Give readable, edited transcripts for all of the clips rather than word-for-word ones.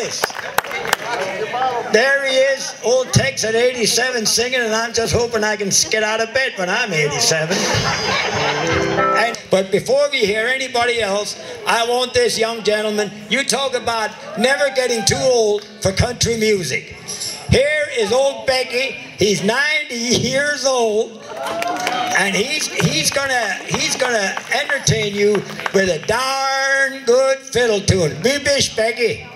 Alburtis. There he is, old Tex at 87 singing, and I'm just hoping I can get out of bed when I'm 87. But before we hear anybody else, I want this young gentleman. You talk about never getting too old for country music. Here is old Becky. He's 90 years old, and he's gonna entertain you with a darn good fiddle tune. Be bish, Becky.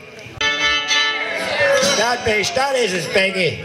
Dat bish, dat is het, Becky.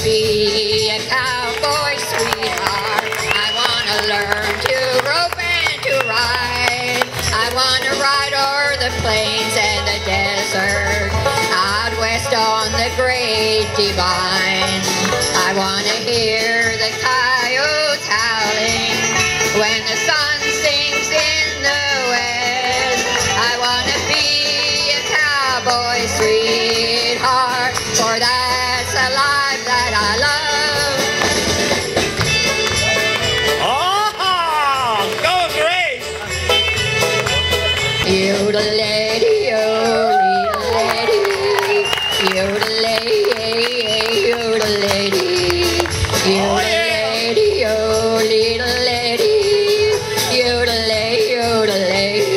Be a cowboy sweetheart. I want to learn to rope and to ride. I want to ride o'er the plains and the desert, out west on the great divide. I want to hear the coyotes howling when the sun sinks in the west. I want to be a cowboy sweetheart, for that's a life that I love. Oh, go great! You the lady, oh, little lady. You the lady, you the lady. You the lady, oh, little lady. You the lady, oh, the lady.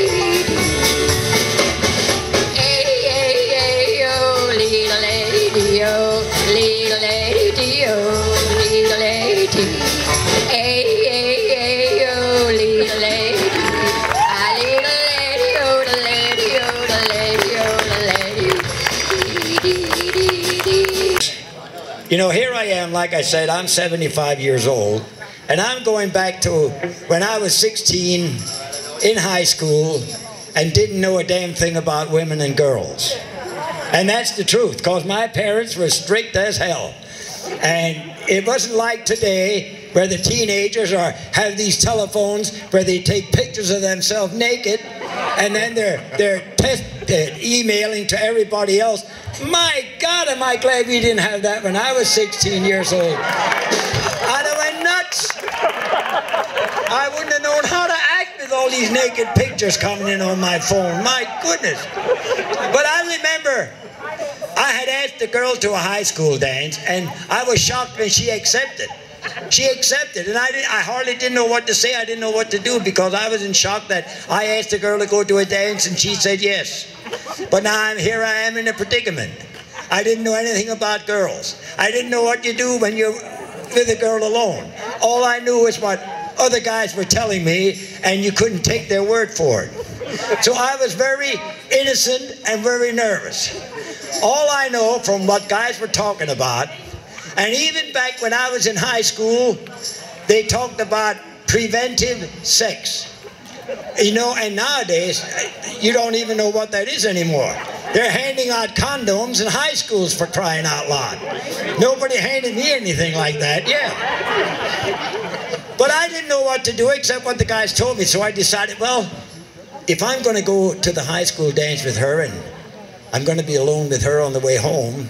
Hey, hey, hey, oh, little lady, oh, little lady, oh, little lady. Hey, hey, hey, oh, little lady. Ah, little lady, oh, the lady, oh, the lady, oh, the lady. You know, here I am, like I said, I'm 75 years old, and I'm going back to when I was 16 in high school and didn't know a damn thing about women and girls. And that's the truth, because my parents were strict as hell. And it wasn't like today where the teenagers have these telephones where they take pictures of themselves naked and then they're emailing to everybody else. My God, am I glad we didn't have that when I was 16 years old. I'd have went nuts. I wouldn't have known how to act with all these naked pictures coming in on my phone. My goodness. But I remember I had asked a girl to a high school dance, and I was shocked when she accepted. She accepted, and I hardly didn't know what to say. I didn't know what to do because I was in shock that I asked a girl to go to a dance and she said yes. But now here I am in a predicament. I didn't know anything about girls. I didn't know what you do when you're with a girl alone. All I knew was what other guys were telling me, and you couldn't take their word for it. So I was very innocent and very nervous. All I know from what guys were talking about, and even back when I was in high school, they talked about preventive sex. You know, and nowadays, you don't even know what that is anymore. They're handing out condoms in high schools, for crying out loud. Nobody handed me anything like that, yeah. But I didn't know what to do except what the guys told me, so I decided, well, if I'm going to go to the high school dance with her and I'm going to be alone with her on the way home,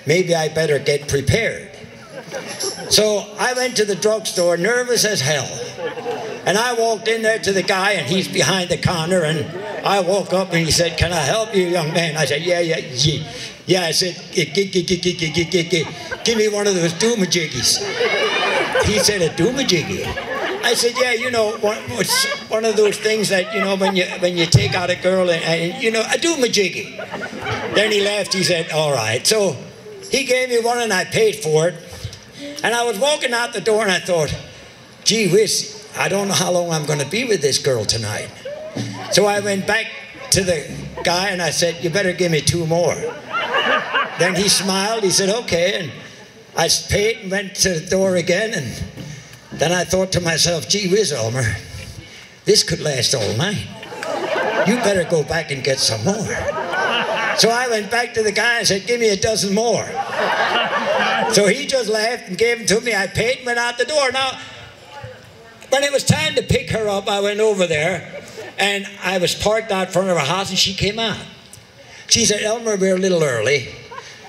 maybe I better get prepared. So I went to the drugstore, nervous as hell. And I walked in there to the guy, and he's behind the counter, and I woke up and he said, "Can I help you, young man?" I said, yeah. I said, give me one of those doomajiggies. He said, a doomajiggy? I said, yeah, you know, one of those things that, you know, when you take out a girl and you know, a doomajiggy. Then he laughed, he said, all right. So he gave me one and I paid for it. And I was walking out the door and I thought, gee whiz, I don't know how long I'm going to be with this girl tonight. So I went back to the guy and I said, you better give me 2 more. Then he smiled, he said, okay, and I paid and went to the door again, and then I thought to myself, gee whiz, Elmer, this could last all night. You better go back and get some more. So I went back to the guy and said, give me a dozen more. So he just laughed and gave them to me. I paid and went out the door. Now, when it was time to pick her up, I went over there, and I was parked out front of her house, and she came out. She said, Elmer, we're a little early.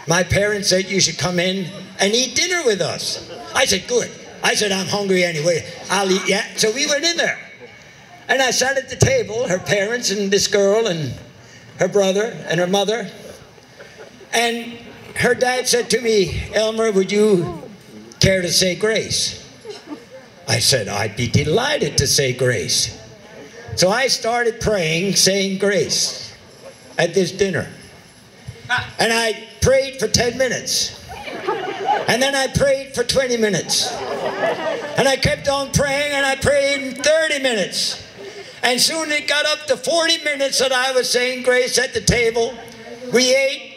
My parents said you should come in and eat dinner with us. I said, good. I said, I'm hungry anyway. I'll eat, yeah. So we went in there. And I sat at the table, her parents and this girl and her brother and her mother. And her dad said to me, Elmer, would you care to say grace? I said, I'd be delighted to say grace. So I started praying, saying grace at this dinner. And I prayed for 10 minutes. And then I prayed for 20 minutes. And I kept on praying, and I prayed 30 minutes. And soon it got up to 40 minutes that I was saying grace at the table. We ate,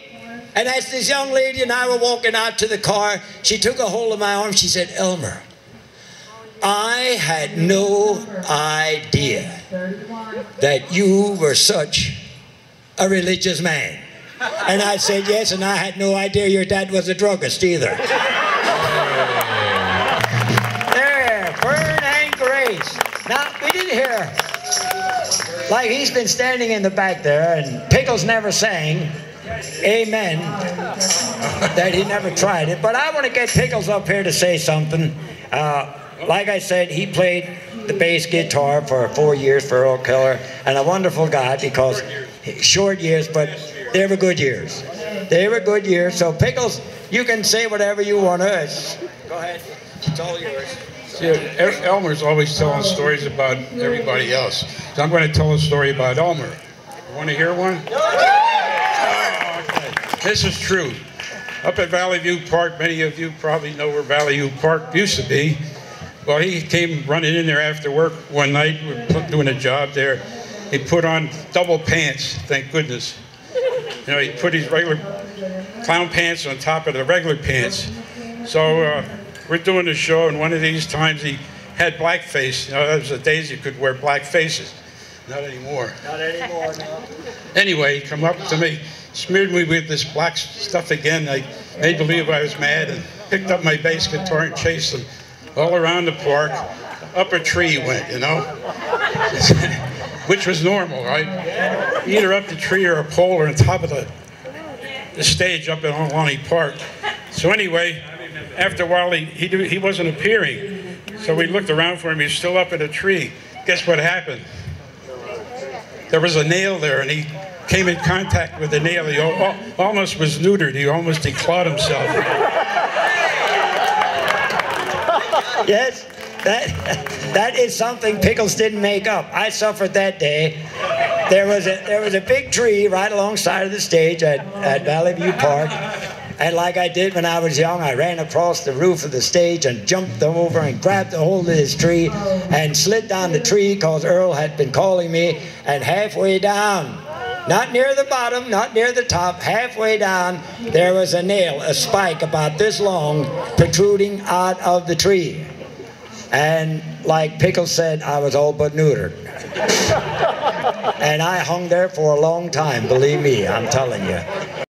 and as this young lady and I were walking out to the car, she took a hold of my arm. She said, Elmer, I had no idea that you were such a religious man. And I said, yes, and I had no idea your dad was a druggist either. There, Fern and Grace. Now, we didn't hear, like he's been standing in the back there, and Pickles never sang amen, that he never tried it. But I want to get Pickles up here to say something. Like I said, he played the bass guitar for 4 years for Fern Keller, and a wonderful guy, because short years, but they were good years. They were good years. So Pickles, you can say whatever you want to. Go ahead. It's all yours. See, Elmer's always telling stories about everybody else. So I'm going to tell a story about Elmer. You want to hear one? Oh, okay. This is true. Up at Valley View Park, many of you probably know where Valley View Park used to be. Well, he came running in there after work one night. We were doing a job there. He put on double pants, thank goodness. You know, he put his regular clown pants on top of the regular pants. So we're doing the show, and one of these times he had blackface. You know, those were the days you could wear black faces. Not anymore. Not anymore, no. Anyway, he come up to me, smeared me with this black stuff again. I made believe I was mad and picked up my bass guitar and chased him all around the park. Up a tree he went, you know, which was normal, right? Either up the tree or a pole or on top of the stage up in Lonnie Park. So anyway, after a while he wasn't appearing. So we looked around for him. He was still up in a tree. Guess what happened? There was a nail there, and he came in contact with the nail. He almost was neutered. He almost declawed himself. Yes, that is something Pickles didn't make up. I suffered that day. There was a big tree right alongside of the stage at Valley View Park. And like I did when I was young, I ran across the roof of the stage and jumped over and grabbed a hold of this tree and slid down the tree, because Earl had been calling me. And halfway down, not near the bottom, not near the top, halfway down, there was a nail, a spike about this long, protruding out of the tree. And like Pickles said, I was all but neutered. And I hung there for a long time, believe me, I'm telling you.